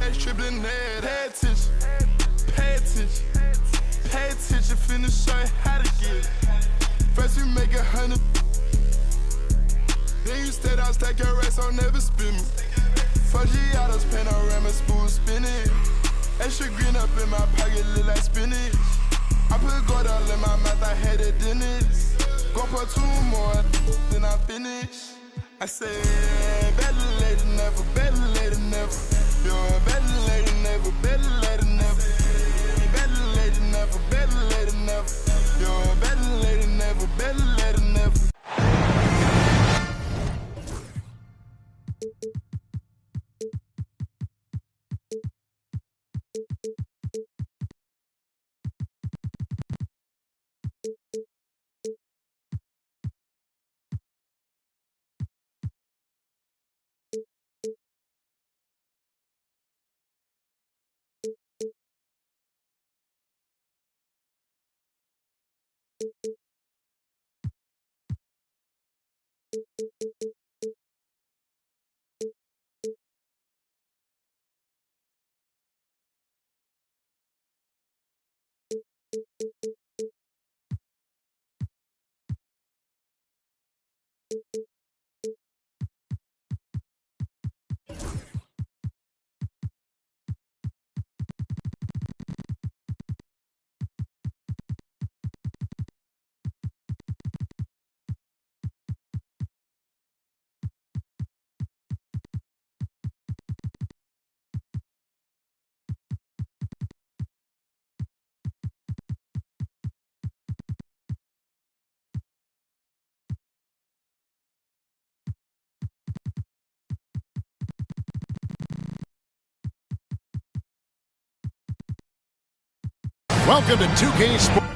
racks, tripling head. Pay attention, pay attention, pay attention. Finna show you how to get it. First we make 100. Then you stay down, stack your racks, I'll never spin me. 4 Giottos, panorama, spoon spinning. Extra green up in my pocket, look like spinach. I put gold all in my mouth, I had a dentist. Go for 2 more, then I finish. I said, better late than never, better late than never. You're better late than never, better late than never. Better late than never, better late than never. You're better late than never, better late than never. Welcome to 2K Sports.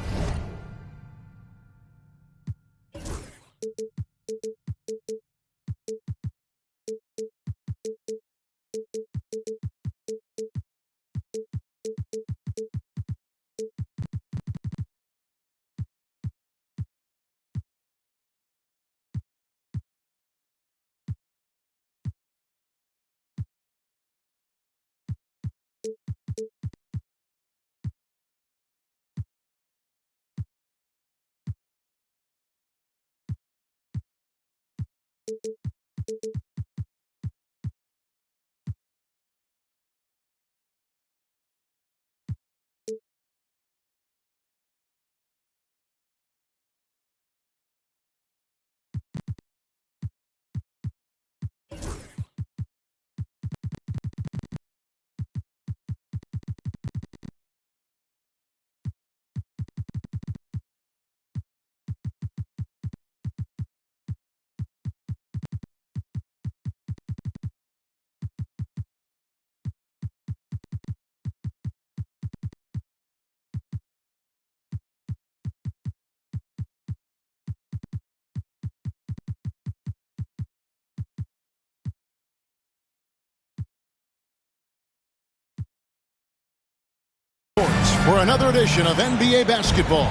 For another edition of NBA basketball.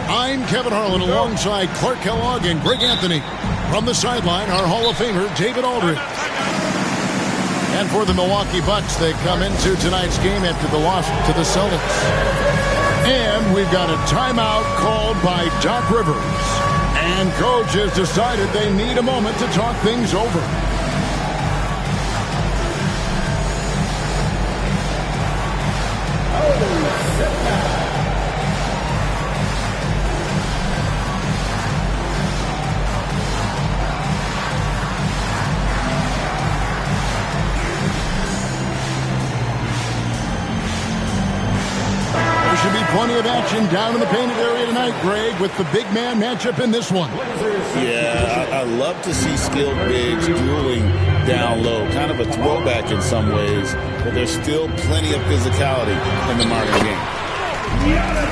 I'm Kevin Harlan alongside Clark Kellogg and Greg Anthony. From the sideline, our Hall of Famer, David Aldridge. And for the Milwaukee Bucks, they come into tonight's game after the loss to the Celtics. And we've got a timeout called by Doc Rivers. And coach has decided they need a moment to talk things over. Plenty of action down in the painted area tonight, Greg, with the big man matchup in this one. Yeah, I love to see skilled bigs dueling down low. Kind of a throwback in some ways, but there's still plenty of physicality in the modern game.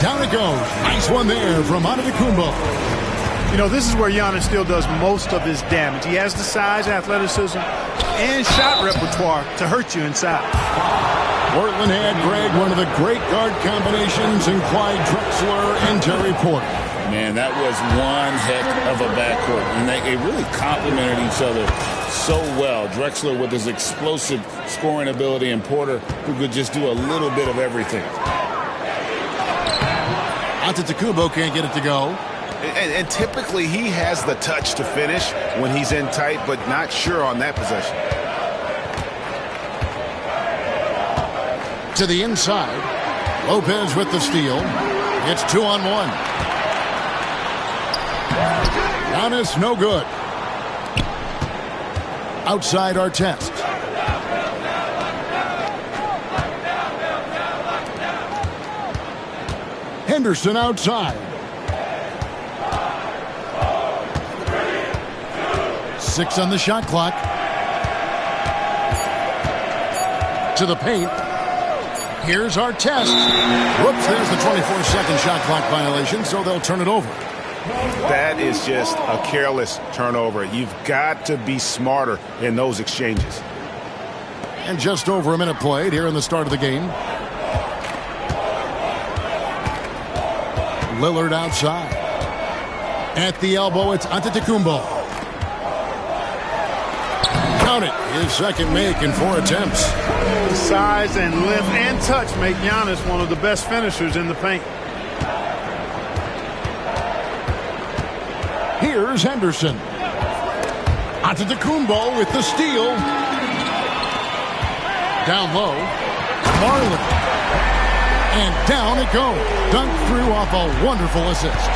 Down it goes. Nice one there from Antetokounmpo. You know, this is where Giannis still does most of his damage. He has the size, athleticism, and shot repertoire to hurt you inside. Portland had, Greg, one of the great guard combinations in Clyde Drexler and Terry Porter. Man, that was one heck of a backcourt. And they really complemented each other so well. Drexler with his explosive scoring ability and Porter who could just do a little bit of everything. Antetokounmpo can't get it to go. And typically he has the touch to finish when he's in tight, but not sure on that possession. To the inside. Lopez with the steal. It's 2-on-1. Giannis no good. Outside Artest. Henderson outside. 6 on the shot clock. To the paint. Here's Artest. Whoops, there's the 24-second shot clock violation, so they'll turn it over. That is just a careless turnover. You've got to be smarter in those exchanges. And just over a minute played here in the start of the game. Lillard outside. At the elbow, it's Antetokounmpo. Count it. His second make in 4 attempts. Size and length and touch make Giannis one of the best finishers in the paint. Here's Henderson. Antetokounmpo with the steal. Down low. Marlin. And down it goes. Dunked through off a wonderful assist.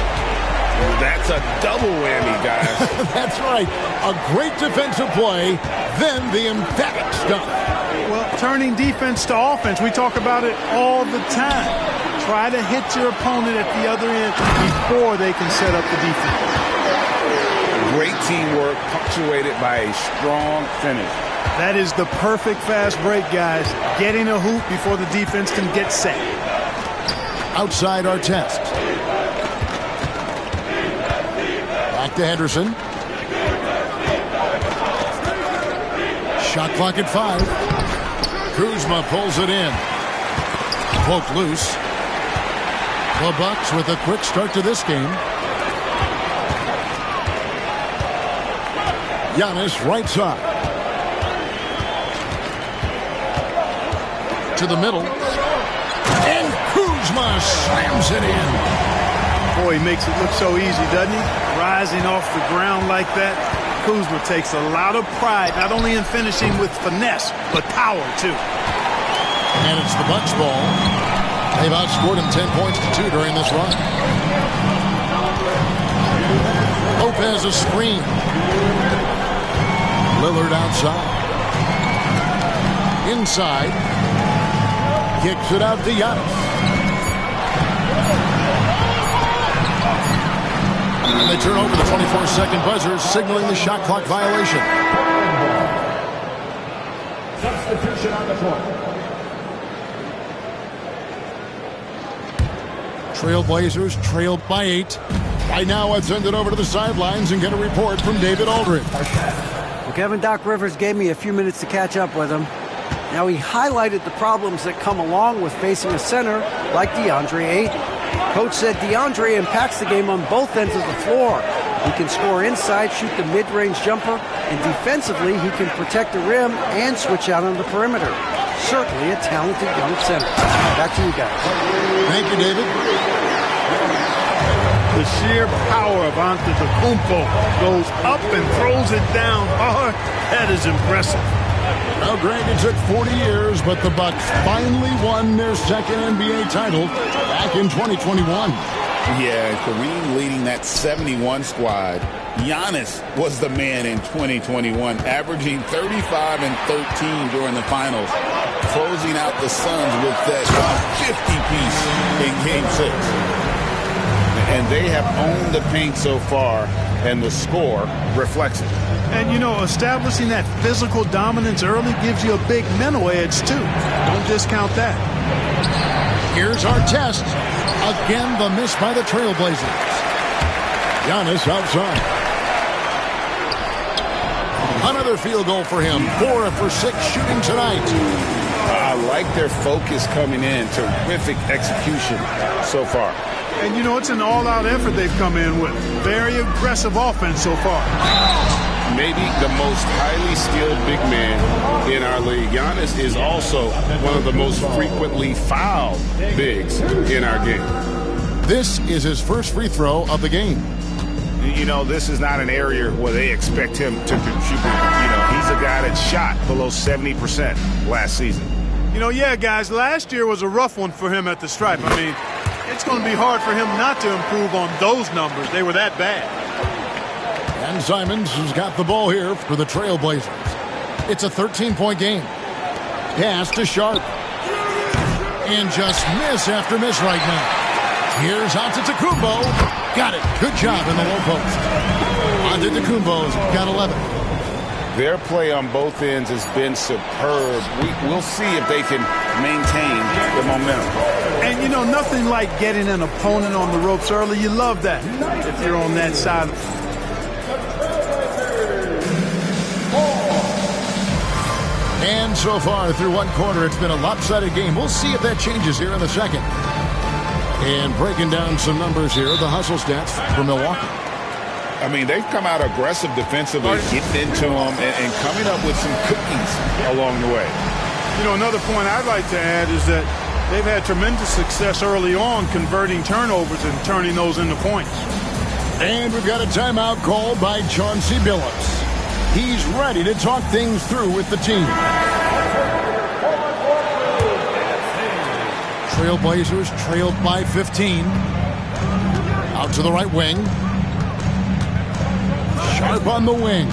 That's a double whammy, guys. That's right. A great defensive play, then the emphatic stuff. Well, turning defense to offense, we talk about it all the time. Try to hit your opponent at the other end before they can set up the defense. Great teamwork punctuated by a strong finish. That is the perfect fast break, guys. Getting a hoop before the defense can get set. Outside Artest. Back to Henderson. Shot clock at 5. Kuzma pulls it in. Poked loose. The Bucks with a quick start to this game. Giannis right side. To the middle. And Kuzma slams it in. Boy, he makes it look so easy, doesn't he? Rising off the ground like that. Kuzma takes a lot of pride, not only in finishing with finesse, but power, too. And it's the Bucks ball. They've outscored him 10 points to 2 during this run. Lopez a screen. Lillard outside. Inside. Kicks it out to Giannis. And they turn over the 24-second buzzer, signaling the shot clock violation. Substitution on the court. Trailblazers trailed by 8. Right now, let's send it over to the sidelines and get a report from David Aldridge. Well, Kevin, Doc Rivers gave me a few minutes to catch up with him. Now, he highlighted the problems that come along with facing a center like DeAndre Ayton. Coach said DeAndre impacts the game on both ends of the floor. He can score inside, shoot the mid-range jumper, and defensively, he can protect the rim and switch out on the perimeter. Certainly a talented young center. Back to you guys. Thank you, David. The sheer power of Antetokounmpo goes up and throws it down hard. That is impressive. Well, Greg, it took 40 years, but the Bucks finally won their second NBA title back in 2021. Yeah, Kareem leading that 71 squad. Giannis was the man in 2021, averaging 35 and 13 during the finals, closing out the Suns with that 50-piece in Game 6. And they have owned the paint so far, and the score reflects it. And, you know, establishing that physical dominance early gives you a big mental edge, too. Don't discount that. Here's Artest. Again, the miss by the Trailblazers. Giannis outside. Another field goal for him. 4 for 6 shooting tonight. I like their focus coming in. Terrific execution so far. And, you know, it's an all-out effort they've come in with. Very aggressive offense so far. Maybe the most highly skilled big man in our league. Giannis is also one of the most frequently fouled bigs in our game. This is his first free throw of the game. You know, this is not an area where they expect him to contribute. You know, he's a guy that shot below 70% last season. You know, yeah, guys, last year was a rough one for him at the stripe. I mean, it's going to be hard for him not to improve on those numbers. They were that bad. And Simons has got the ball here for the Trailblazers. It's a 13-point game. Pass to Sharp. And just miss after miss right now. Here's Antetokounmpo. Got it. Good job in the low post. Antetokounmpo's got 11. Their play on both ends has been superb. We'll see if they can maintain the momentum. And, you know, nothing like getting an opponent on the ropes early. You love that if you're on that side. And so far through one quarter, it's been a lopsided game. We'll see if that changes here in the second. And breaking down some numbers here, the hustle stats for Milwaukee. I mean, they've come out aggressive defensively, getting into them and coming up with some cookies along the way. You know, another point I'd like to add is that they've had tremendous success early on converting turnovers and turning those into points. And we've got a timeout called by Chauncey Billups. He's ready to talk things through with the team. Trailblazers trailed by 15. Out to the right wing. Sharp on the wing.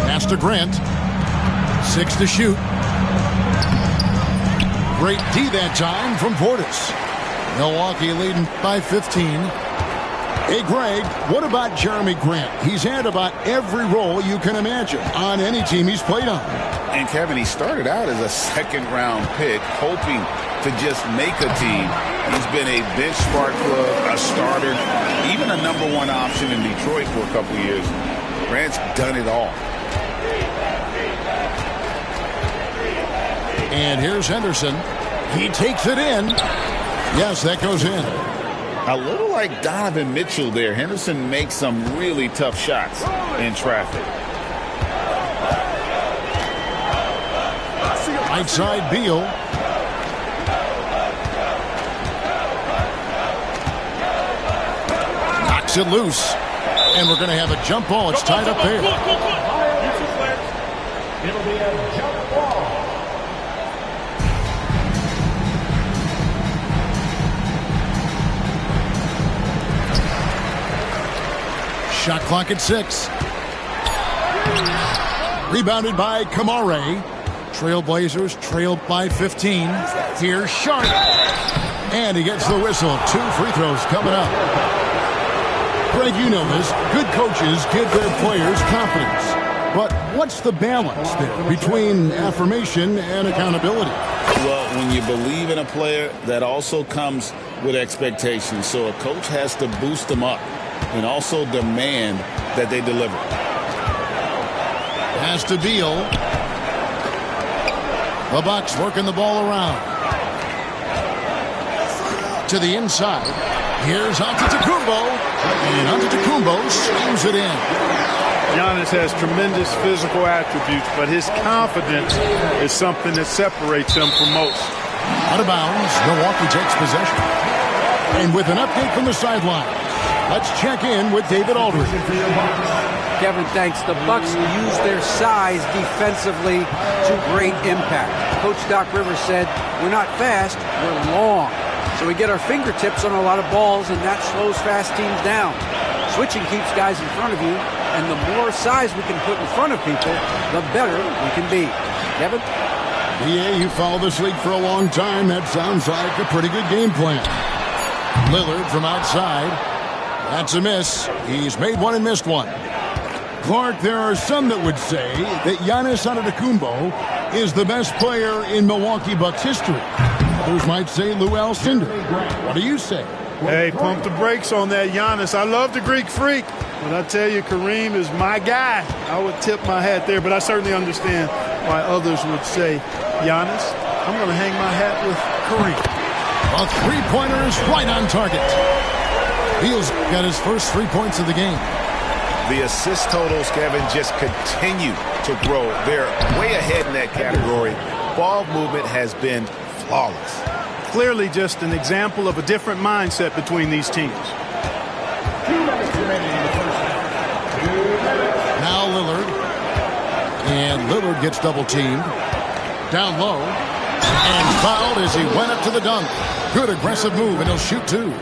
Pass to Grant. 6 to shoot. Great D that time from Portis. Milwaukee leading by 15. Hey, Greg, what about Jeremy Grant? He's had about every role you can imagine on any team he's played on. And, Kevin, he started out as a second-round pick, hoping to just make a team. He's been a bench spark plug, a starter, even a number one option in Detroit for a couple of years. Grant's done it all. And here's Henderson. He takes it in. Yes, that goes in. A little like Donovan Mitchell there. Henderson makes some really tough shots in traffic. Right side, Beal. Knocks it loose. And we're going to have a jump ball. It's tied up there. It'll be a jump ball. Shot clock at 6. Rebounded by Kamare. Trailblazers trailed by 15. Here's Sharp. And he gets the whistle. 2 free throws coming up. Greg, you know this. Good coaches give their players confidence. But what's the balance there between affirmation and accountability? Well, when you believe in a player, that also comes with expectations. So a coach has to boost them up and also demand that they deliver. Pass to Beal. The Bucks working the ball around. To the inside. Here's Antetokounmpo. And Antetokounmpo slams it in. Giannis has tremendous physical attributes, but his confidence is something that separates him from most. Out of bounds, Milwaukee takes possession. And with an update from the sideline, let's check in with David Aldridge. Kevin, thanks. The Bucks use their size defensively to great impact. Coach Doc Rivers said, we're not fast, we're long. So we get our fingertips on a lot of balls, and that slows fast teams down. Switching keeps guys in front of you, and the more size we can put in front of people, the better we can be. Kevin? Yeah, you followed this league for a long time. That sounds like a pretty good game plan. Lillard from outside. That's a miss. He's made one and missed one. Clark, there are some that would say that Giannis Antetokounmpo is the best player in Milwaukee Bucks history. Others might say Lou Alcindor. What do you say? Hey, pump the brakes on that Giannis. I love the Greek Freak, but I tell you, Kareem is my guy. I would tip my hat there, but I certainly understand why others would say, Giannis, I'm going to hang my hat with Kareem. A three-pointer is right on target. Beal's got his first 3 points of the game. The assist totals, Kevin, just continue to grow. They're way ahead in that category. Ball movement has been flawless. Clearly just an example of a different mindset between these teams. Now Lillard. And Lillard gets double-teamed. Down low. And fouled as he went up to the dunk. Good aggressive move, and he'll shoot two.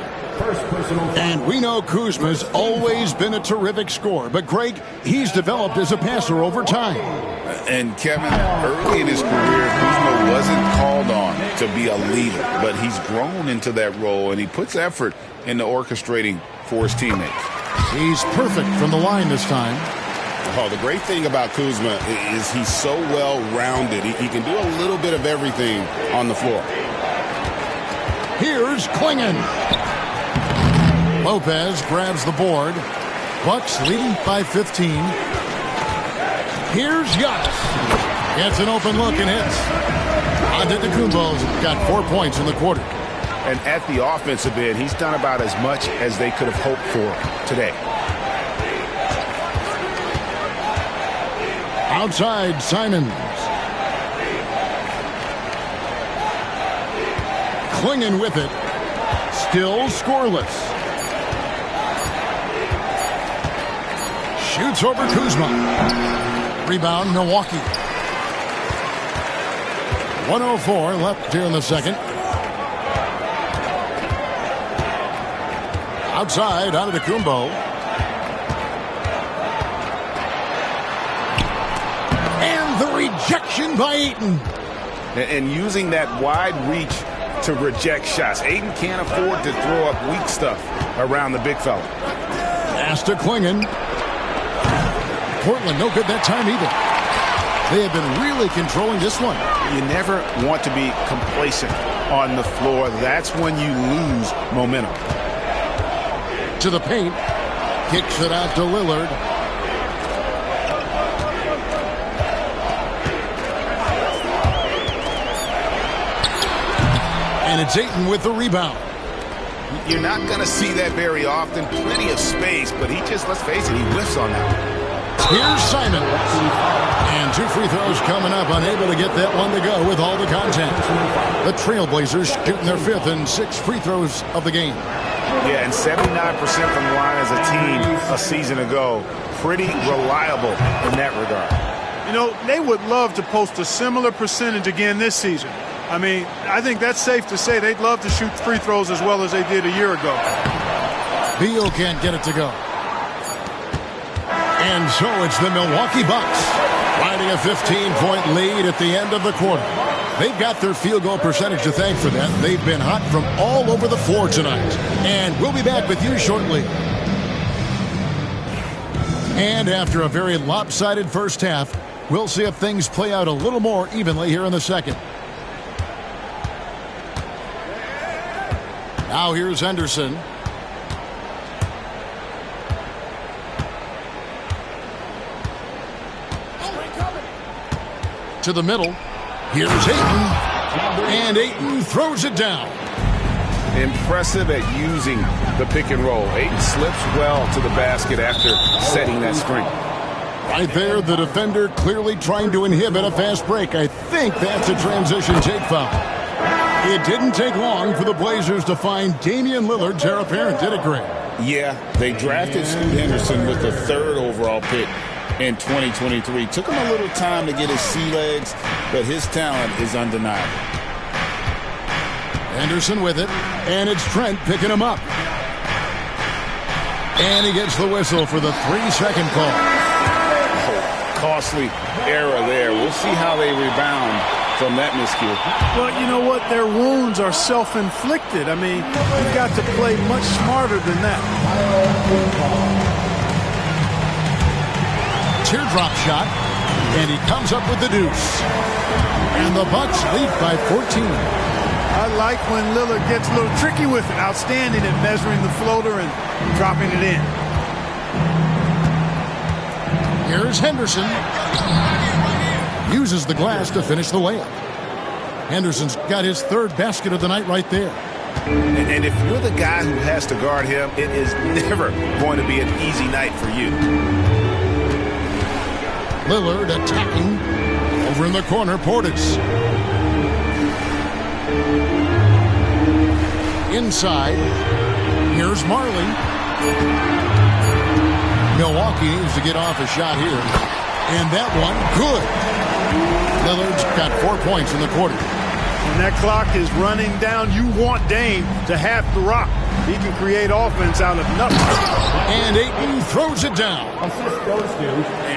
And we know Kuzma's always been a terrific scorer. But, Greg, he's developed as a passer over time. And, Kevin, early in his career, Kuzma wasn't called on to be a leader. But he's grown into that role, and he puts effort into orchestrating for his teammates. He's perfect from the line this time. Oh, the great thing about Kuzma is he's so well-rounded. He can do a little bit of everything on the floor. Here's Klingon. Lopez grabs the board. Bucks leading by 15. Here's Giannis. Gets an open look and hits. Antetokounmpo's got 4 points in the quarter. And at the offensive end, he's done about as much as they could have hoped for today. Outside, Simons. Klingon with it. Still scoreless. Shoots over Kuzma. Rebound, Milwaukee. 1:04 left here in the second. Outside, Antetokounmpo. And the rejection by Ayton. And using that wide reach to reject shots. Ayton can't afford to throw up weak stuff around the big fella. Pass to Klingon. Portland no good that time either. They have been really controlling this one. You never want to be complacent on the floor. That's when you lose momentum. To the paint. Kicks it out to Lillard. And it's Ayton with the rebound. You're not going to see that very often. Plenty of space, but he just, let's face it, he whiffs on that. Here's Simons. And 2 free throws coming up. Unable to get that one to go with all the contact. The Trailblazers shooting their 5th and 6th free throws of the game. Yeah, and 79% from the line as a team a season ago. Pretty reliable in that regard. You know, they would love to post a similar percentage again this season. I mean, I think that's safe to say they'd love to shoot free throws as well as they did a year ago. Beal can't get it to go. And so it's the Milwaukee Bucks riding a 15-point lead at the end of the quarter. They've got their field goal percentage to thank for that. They've been hot from all over the floor tonight. And we'll be back with you shortly. And after a very lopsided first half, we'll see if things play out a little more evenly here in the second. Now here's Henderson. To the middle. Here's Ayton. And Ayton throws it down. Impressive at using the pick and roll. Ayton slips well to the basket after setting that screen. Right there, the defender clearly trying to inhibit a fast break. I think that's a transition take foul. It didn't take long for the Blazers to find Damian Lillard's heir apparent, did it, Greg? Yeah, they drafted Scoot Henderson with the 3rd overall pick in 2023. Took him a little time to get his sea legs, but his talent is undeniable. Henderson with it, and it's Trent picking him up. And he gets the whistle for the 3-second call. Oh, costly error there. We'll see how they rebound from that miscue. Well, you know what? Their wounds are self-inflicted. I mean, you've got to play much smarter than that. Teardrop shot, and he comes up with the deuce. And the Bucks lead by 14. I like when Lillard gets a little tricky with it. Outstanding at measuring the floater and dropping it in. Here's Henderson. uses the glass to finish the layup. Henderson's got his third basket of the night right there. And if you're the guy who has to guard him, it is never going to be an easy night for you. Lillard attacking. Over in the corner, Portis. Inside. Here's Marley. Milwaukee needs to get off a shot here. And that one, good. Lillard's got 4 points in the quarter. When that clock is running down, you want Dame to have the rock. He can create offense out of nothing. And Ayton throws it down.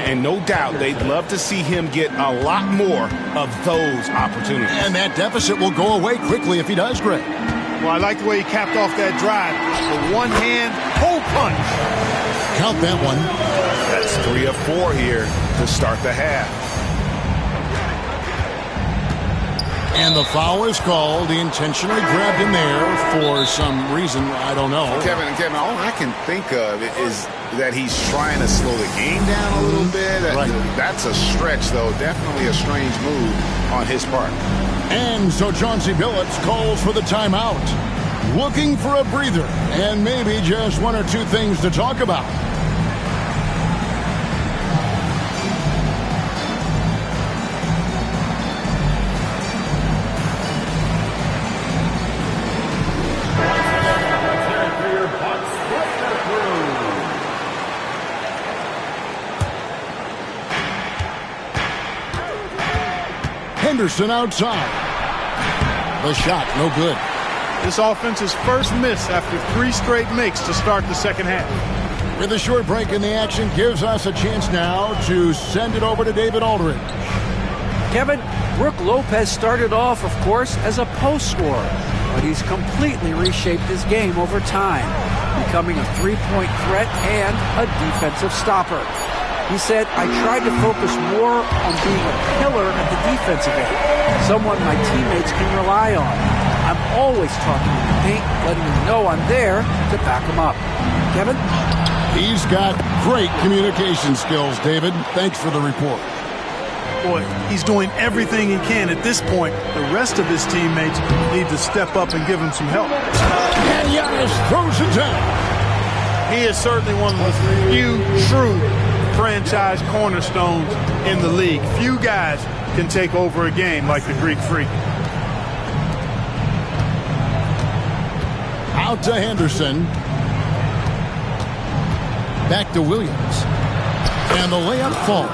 And no doubt they'd love to see him get a lot more of those opportunities. And that deficit will go away quickly if he does, Greg. Well, I like the way he capped off that drive. The one-hand hole punch. Count that one. That's 3 of 4 here to start the half. And the foul is called. He intentionally grabbed him there for some reason. I don't know. Kevin, all I can think of is that he's trying to slow the game down a little bit. Right. That's a stretch, though. Definitely a strange move on his part. And so Chauncey Billups calls for the timeout. Looking for a breather and maybe just 1 or 2 things to talk about. Henderson outside. The shot, no good. This offense's first miss after 3 straight makes to start the second half. With a short break in the action, gives us a chance now to send it over to David Aldridge. Kevin, Brook Lopez started off, of course, as a post scorer, but he's completely reshaped his game over time, becoming a three-point threat and a defensive stopper. He said, I tried to focus more on being a pillar at the defensive end, someone my teammates can rely on. I'm always talking in the paint, letting them know I'm there to back them up. Kevin? He's got great communication skills, David. Thanks for the report. Boy, he's doing everything he can at this point. The rest of his teammates need to step up and give him some help. And Giannis throws it down. He is certainly one of the few true franchise cornerstones in the league. Few guys can take over a game like the Greek Freak. Out to Henderson. Back to Williams. And the layup falls.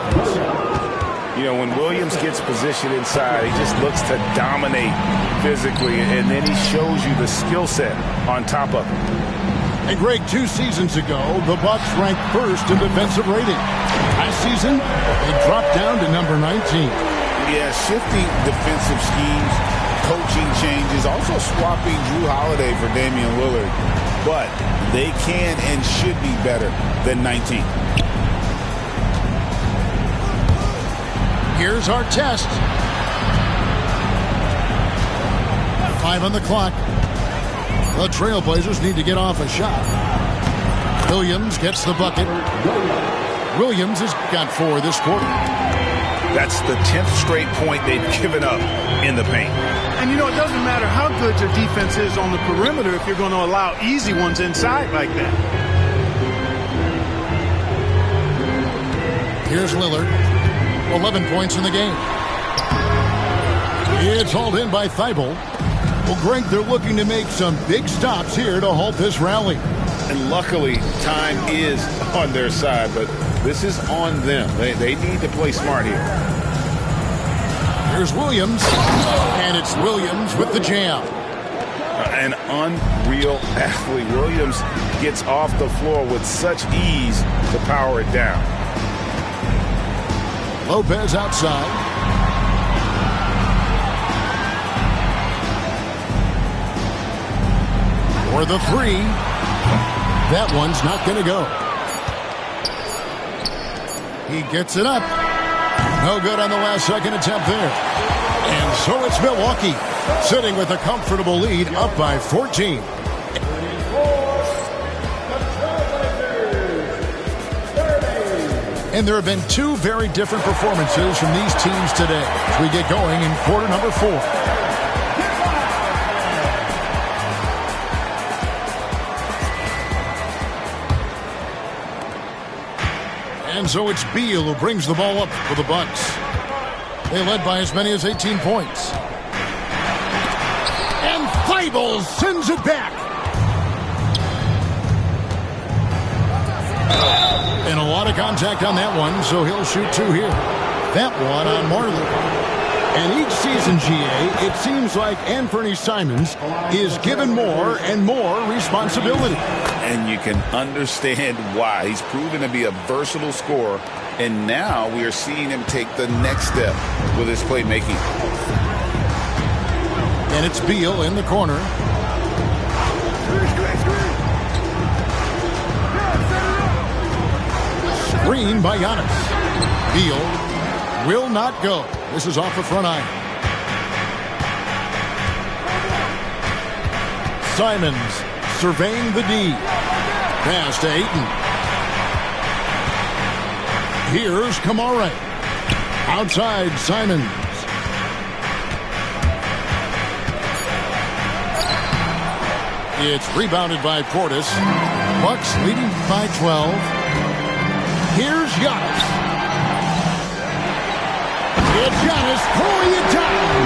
You know, when Williams gets positioned inside, he just looks to dominate physically, and then he shows you the skill set on top of it. And Greg, 2 seasons ago, the Bucks ranked first in defensive rating. Last season, they dropped down to number 19. Yeah, shifting defensive schemes, coaching changes, also swapping Drew Holiday for Damian Lillard. But they can and should be better than 19. Here's our test. 5 on the clock. The Trailblazers need to get off a shot. Williams gets the bucket. Williams has got 4 this quarter. That's the 10th straight point they've given up in the paint. And you know, it doesn't matter how good your defense is on the perimeter if you're going to allow easy ones inside like that. Here's Lillard. 11 points in the game. It's hauled in by Thibault. Well, Greg, they're looking to make some big stops here to halt this rally. And luckily, time is on their side, but this is on them. They need to play smart here. Here's Williams. And it's Williams with the jam. An unreal athlete. Williams gets off the floor with such ease to power it down. Lopez outside. For the 3. That one's not going to go. He gets it up. No good on the last second attempt there. And so it's Milwaukee sitting with a comfortable lead up by 14. And there have been two very different performances from these teams today as we get going in quarter number 4. And so it's Beal who brings the ball up for the Bucks. They led by as many as 18 points. And Thibault sends it back. And a lot of contact on that one, so he'll shoot 2 here. That one on Marley. And each season, GA, it seems like Anthony Simons is given more and more responsibility. And you can understand why. He's proven to be a versatile scorer, and now we are seeing him take the next step with his playmaking. And it's Beal in the corner. Screen by Giannis. Beal will not go. This is off the front iron. Simons surveying the D. Pass to Ayton. Here's Kamara. Outside Simons. It's rebounded by Portis. Bucks leading by 12. Here's Giannis. It's Giannis pulling it down.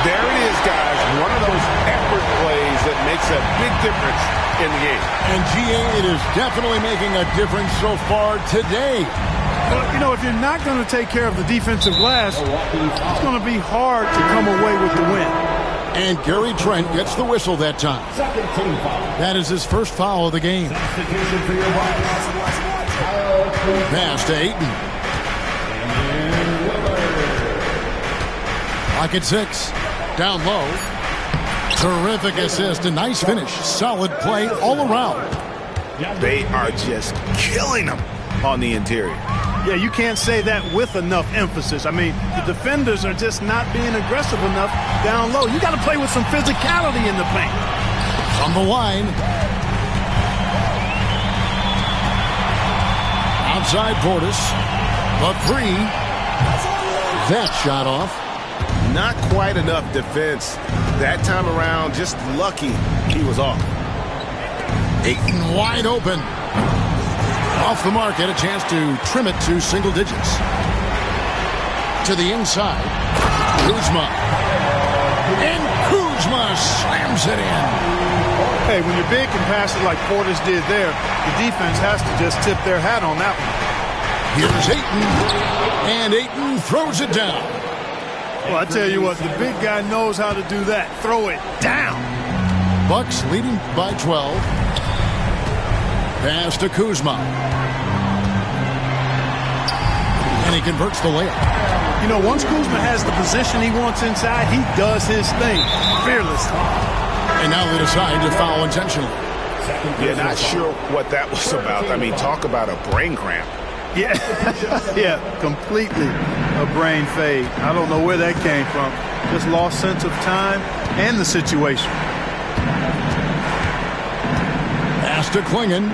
There it is, guys. One of those effort plays that makes a big difference in the game. And GA, it is definitely making a difference so far today. Well, you know, if you're not going to take care of the defensive glass, it's going to be hard to come away with the win. And Gary Trent gets the whistle that time. Second team foul. That is his first foul of the game. Substitution for your Pass to Ayton. Clock at 6. Down low. Terrific assist. A nice finish. Solid play all around. They are just killing them on the interior. Yeah, you can't say that with enough emphasis. I mean, the defenders are just not being aggressive enough down low. You got to play with some physicality in the paint. From the line. Outside Portis. The 3. That shot off. Not quite enough defense. That time around, just lucky he was off. Ayton wide open. Off the mark, had a chance to trim it to single digits. To the inside. Kuzma. And Kuzma slams it in. Hey, when you're big and pass it like Portis did there, the defense has to just tip their hat on that one. Here's Ayton. And Ayton throws it down. Well, I tell you what, the big guy knows how to do that. Throw it down. Bucks leading by 12. Pass to Kuzma. And he converts the layup. You know, once Kuzma has the position he wants inside, he does his thing fearlessly. And now they decide to foul intentionally. Yeah, not sure what that was about. I mean, talk about a brain cramp. Yeah, yeah, completely a brain fade. I don't know where that came from. Just lost sense of time and the situation. Pass to Klingon.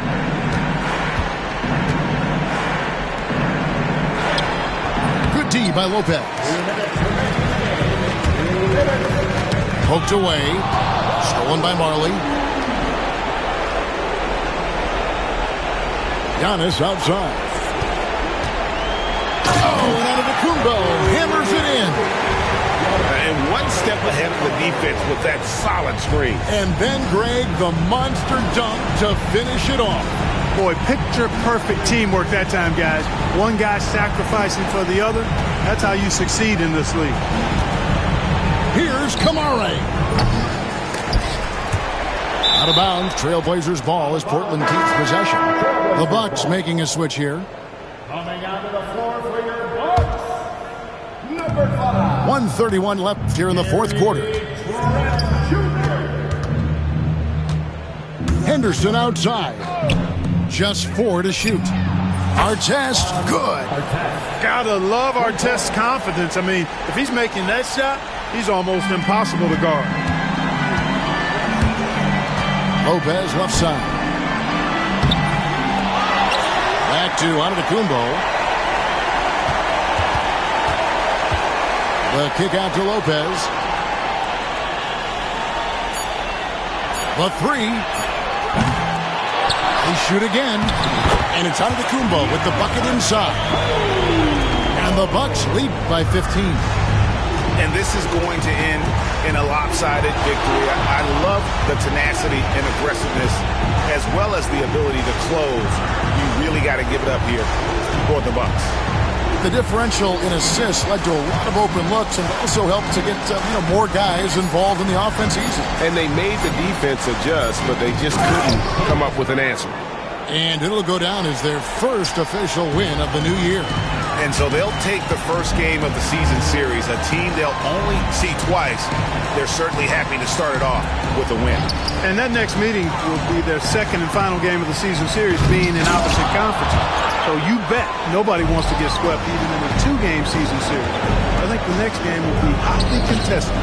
Good D by Lopez. Poked away. Stolen by Marley. Giannis outside. Oh, and Antetokounmpo hammers it in. And one step ahead of the defense with that solid screen. And then, Greg, the monster dunk to finish it off. Boy, picture-perfect teamwork that time, guys. One guy sacrificing for the other. That's how you succeed in this league. Here's Kamara. Out of bounds, Trailblazers ball as Portland keeps possession. The Bucks making a switch here. Coming onto the floor for your Bucks, number 5. 1:31 left here in the fourth quarter. Henderson outside. Just 4 to shoot. Artest, good. Gotta love Artest's confidence. I mean, if he's making that shot, he's almost impossible to guard. Lopez left side. Back to Antetokounmpo. The kick out to Lopez. The three. They shoot again. And it's Antetokounmpo with the bucket inside. And the Bucks lead by 15. And this is going to end in a lopsided victory. I love the tenacity and aggressiveness as well as the ability to close. You really got to give it up here for the Bucks. The differential in assists led to a lot of open looks and also helped to get more guys involved in the offense easy. And they made the defense adjust, but they just couldn't come up with an answer. And it'll go down as their first official win of the new year. And so they'll take the first game of the season series, a team they'll only see twice. They're certainly happy to start it off with a win. And that next meeting will be their second and final game of the season series, being in opposite conferences. So you bet nobody wants to get swept even in a two-game season series. I think the next game will be hotly contested.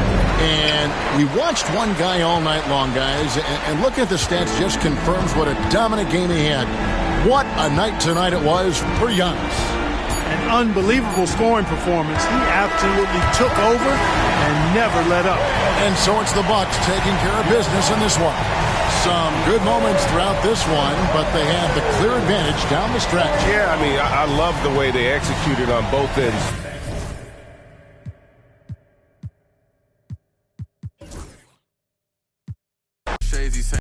And we watched one guy all night long, guys, and looking at the stats just confirms what a dominant game he had. What a night tonight it was for Giannis. An unbelievable scoring performance. He absolutely took over and never let up. And so it's the Bucks taking care of business in this one. Some good moments throughout this one, but they have the clear advantage down the stretch. Yeah, I mean, I love the way they executed on both ends.